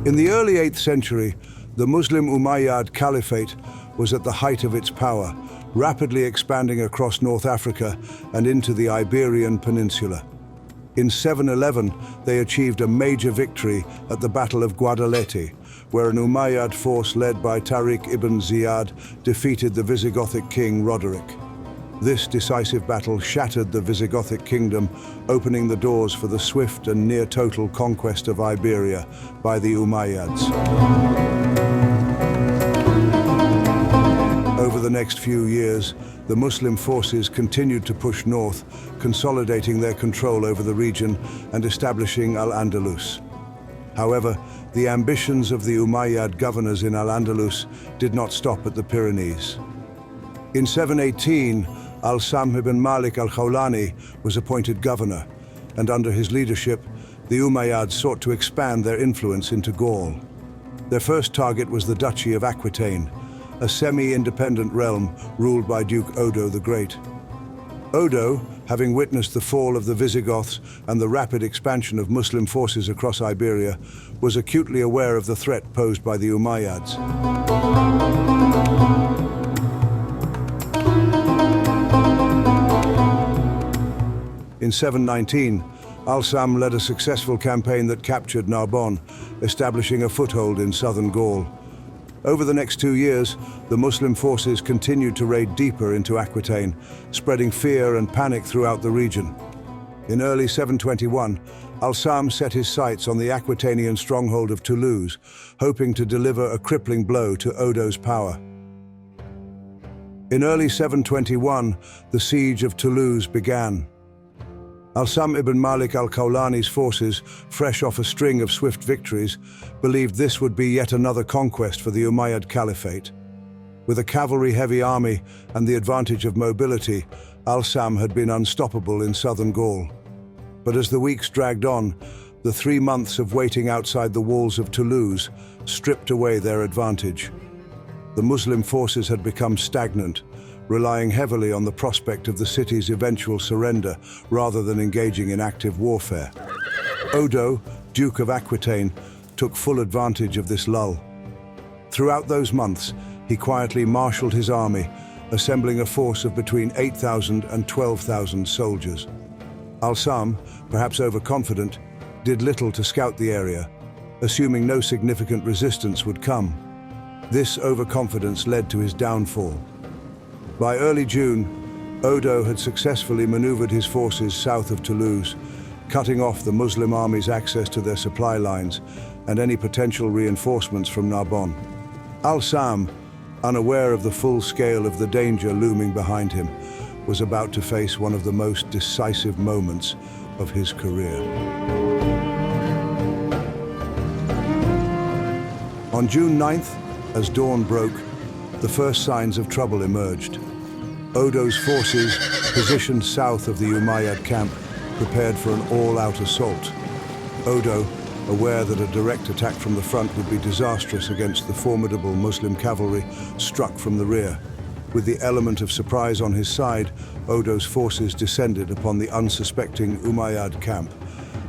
In the early 8th century, the Muslim Umayyad Caliphate was at the height of its power, rapidly expanding across North Africa and into the Iberian Peninsula. In 711, they achieved a major victory at the Battle of Guadalete, where an Umayyad force led by Tariq ibn Ziyad defeated the Visigothic king Roderick. This decisive battle shattered the Visigothic kingdom, opening the doors for the swift and near-total conquest of Iberia by the Umayyads. Over the next few years, the Muslim forces continued to push north, consolidating their control over the region and establishing Al-Andalus. However, the ambitions of the Umayyad governors in Al-Andalus did not stop at the Pyrenees. In 718, Al-Samh ibn Malik al-Khawlani was appointed governor, and under his leadership, the Umayyads sought to expand their influence into Gaul. Their first target was the Duchy of Aquitaine, a semi-independent realm ruled by Duke Odo the Great. Odo, having witnessed the fall of the Visigoths and the rapid expansion of Muslim forces across Iberia, was acutely aware of the threat posed by the Umayyads. In 719, Al-Samh led a successful campaign that captured Narbonne, establishing a foothold in southern Gaul. Over the next 2 years, the Muslim forces continued to raid deeper into Aquitaine, spreading fear and panic throughout the region. In early 721, Al-Samh set his sights on the Aquitanian stronghold of Toulouse, hoping to deliver a crippling blow to Odo's power. In early 721, the siege of Toulouse began. Al-Samh ibn Malik al-Khawlani's forces, fresh off a string of swift victories, believed this would be yet another conquest for the Umayyad Caliphate. With a cavalry-heavy army and the advantage of mobility, Al-Samh had been unstoppable in southern Gaul. But as the weeks dragged on, the 3 months of waiting outside the walls of Toulouse stripped away their advantage. The Muslim forces had become stagnant, relying heavily on the prospect of the city's eventual surrender rather than engaging in active warfare. Odo, Duke of Aquitaine, took full advantage of this lull. Throughout those months, he quietly marshaled his army, assembling a force of between 8,000 and 12,000 soldiers. Al-Samh, perhaps overconfident, did little to scout the area, assuming no significant resistance would come. This overconfidence led to his downfall. By early June, Odo had successfully maneuvered his forces south of Toulouse, cutting off the Muslim army's access to their supply lines and any potential reinforcements from Narbonne. Al-Samh, unaware of the full scale of the danger looming behind him, was about to face one of the most decisive moments of his career. On June 9th, as dawn broke, the first signs of trouble emerged. Odo's forces, positioned south of the Umayyad camp, prepared for an all-out assault. Odo, aware that a direct attack from the front would be disastrous against the formidable Muslim cavalry, struck from the rear. With the element of surprise on his side, Odo's forces descended upon the unsuspecting Umayyad camp.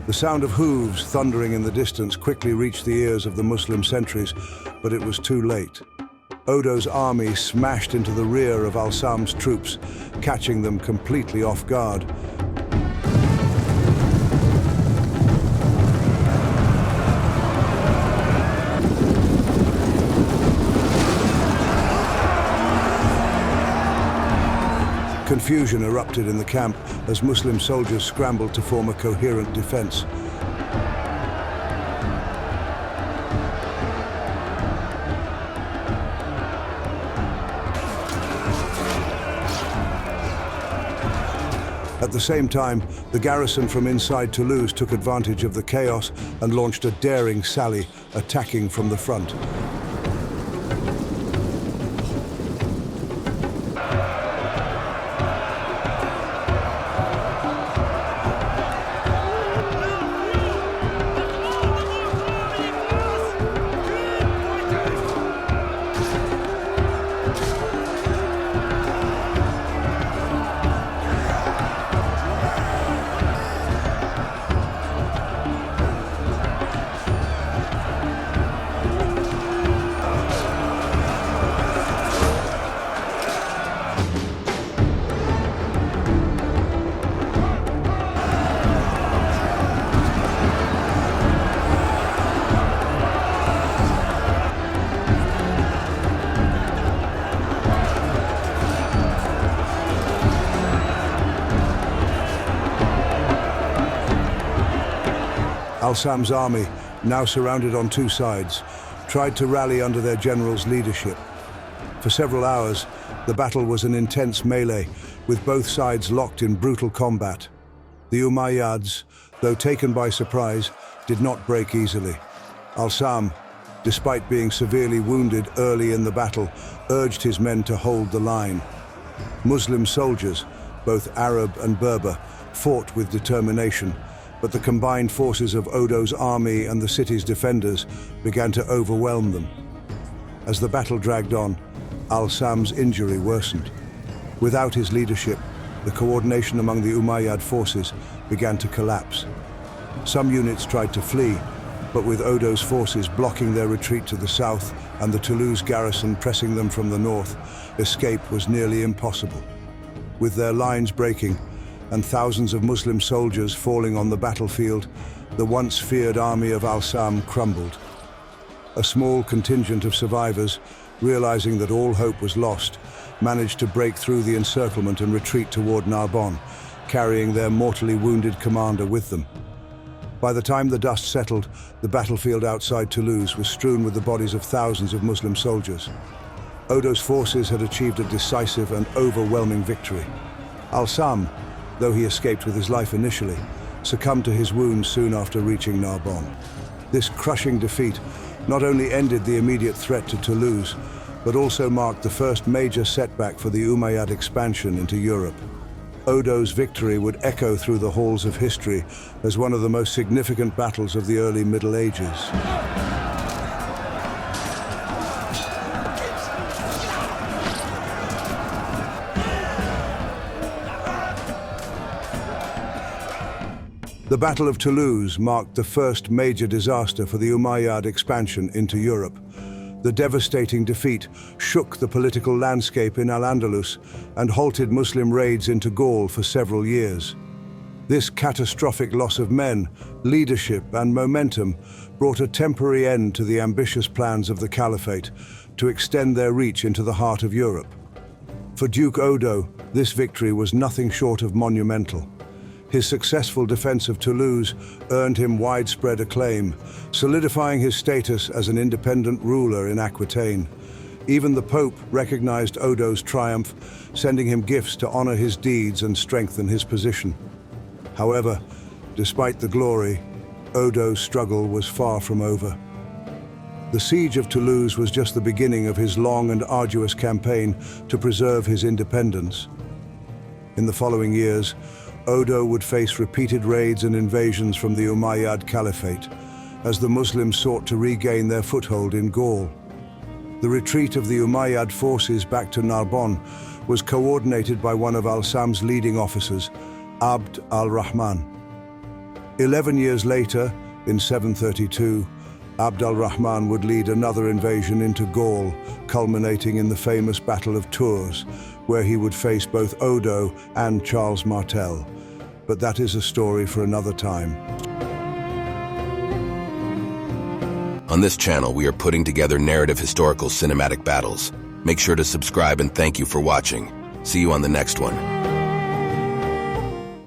The sound of hooves thundering in the distance quickly reached the ears of the Muslim sentries, but it was too late. Odo's army smashed into the rear of Al-Samh's troops, catching them completely off guard. Confusion erupted in the camp as Muslim soldiers scrambled to form a coherent defense. At the same time, the garrison from inside Toulouse took advantage of the chaos and launched a daring sally, attacking from the front. Al-Samh's army, now surrounded on two sides, tried to rally under their general's leadership. For several hours, the battle was an intense melee, with both sides locked in brutal combat. The Umayyads, though taken by surprise, did not break easily. Al-Samh, despite being severely wounded early in the battle, urged his men to hold the line. Muslim soldiers, both Arab and Berber, fought with determination, but the combined forces of Odo's army and the city's defenders began to overwhelm them. As the battle dragged on, Al-Samh's injury worsened. Without his leadership, the coordination among the Umayyad forces began to collapse. Some units tried to flee, but with Odo's forces blocking their retreat to the south and the Toulouse garrison pressing them from the north, escape was nearly impossible. With their lines breaking and thousands of Muslim soldiers falling on the battlefield, the once feared army of Al-Samh crumbled. A small contingent of survivors, realizing that all hope was lost, managed to break through the encirclement and retreat toward Narbonne, carrying their mortally wounded commander with them. By the time the dust settled, the battlefield outside Toulouse was strewn with the bodies of thousands of Muslim soldiers. Odo's forces had achieved a decisive and overwhelming victory. Al-Samh, though he escaped with his life initially, succumbed to his wounds soon after reaching Narbonne. This crushing defeat not only ended the immediate threat to Toulouse, but also marked the first major setback for the Umayyad expansion into Europe. Odo's victory would echo through the halls of history as one of the most significant battles of the early Middle Ages. The Battle of Toulouse marked the first major disaster for the Umayyad expansion into Europe. The devastating defeat shook the political landscape in Al-Andalus and halted Muslim raids into Gaul for several years. This catastrophic loss of men, leadership, and momentum brought a temporary end to the ambitious plans of the Caliphate to extend their reach into the heart of Europe. For Duke Odo, this victory was nothing short of monumental. His successful defense of Toulouse earned him widespread acclaim, solidifying his status as an independent ruler in Aquitaine. Even the Pope recognized Odo's triumph, sending him gifts to honor his deeds and strengthen his position. However, despite the glory, Odo's struggle was far from over. The siege of Toulouse was just the beginning of his long and arduous campaign to preserve his independence. In the following years, Odo would face repeated raids and invasions from the Umayyad Caliphate as the Muslims sought to regain their foothold in Gaul. The retreat of the Umayyad forces back to Narbonne was coordinated by one of Al-Samh's leading officers, Abd al-Rahman. 11 years later, in 732, Abd al-Rahman would lead another invasion into Gaul, culminating in the famous Battle of Tours, where he would face both Odo and Charles Martel. But that is a story for another time. On this channel, we are putting together narrative historical cinematic battles. Make sure to subscribe and thank you for watching. See you on the next one.